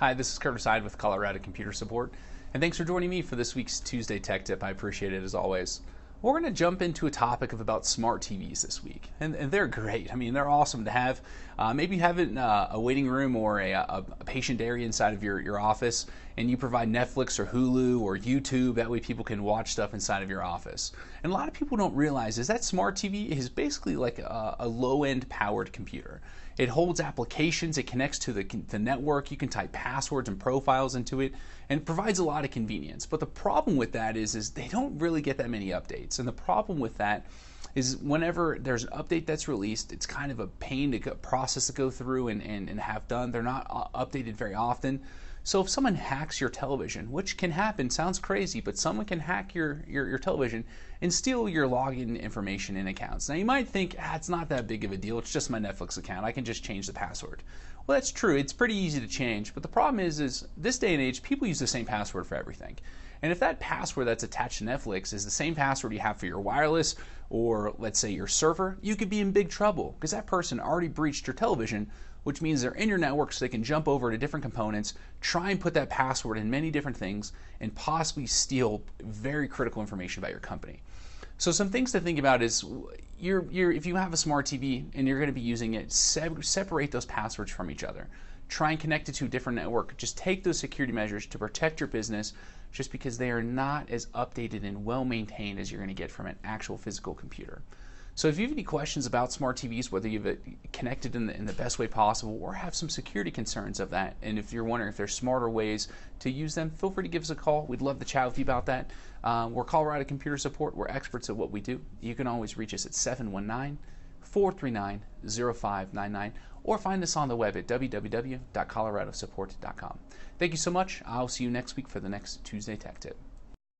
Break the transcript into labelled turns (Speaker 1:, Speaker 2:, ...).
Speaker 1: Hi, this is Curtis Hyde with Colorado Computer Support, and thanks for joining me for this week's Tuesday Tech Tip. I appreciate it as always. We're going to jump into a topic about smart TVs this week, and they're great. I mean, they're awesome to have. Maybe you have it in a waiting room or a patient area inside of your office, and you provide Netflix or Hulu or YouTube. That way people can watch stuff inside of your office. And a lot of people don't realize is that smart TV is basically like a low-end powered computer. It holds applications, it connects to the network, you can type passwords and profiles into it, and it provides a lot of convenience. But the problem with that is they don't really get that many updates. And the problem with that is whenever there's an update that's released, it's kind of a pain to process to go through and have done. They're not updated very often. So if someone hacks your television, which can happen, sounds crazy, but someone can hack your television and steal your login information and accounts. Now you might think, it's not that big of a deal, it's just my Netflix account, I can just change the password. Well, that's true, it's pretty easy to change, but the problem is this day and age, people use the same password for everything. And if that password that's attached to Netflix is the same password you have for your wireless or let's say your server, you could be in big trouble because that person already breached your television, which means they're in your network so they can jump over to different components, try and put that password in many different things, and possibly steal very critical information about your company. So some things to think about is if you have a smart TV and you're going to be using it, separate those passwords from each other. Try and connect it to a different network. Just take those security measures to protect your business just because they are not as updated and well maintained as you're going to get from an actual physical computer. So if you have any questions about smart TVs, whether you've connected in the best way possible or have some security concerns of that, and if you're wondering if there's smarter ways to use them, feel free to give us a call. We'd love to chat with you about that. We're Colorado Computer Support. We're experts at what we do. You can always reach us at 719-439-0599 or find us on the web at www.coloradosupport.com. Thank you so much. I'll see you next week for the next Tuesday Tech Tip.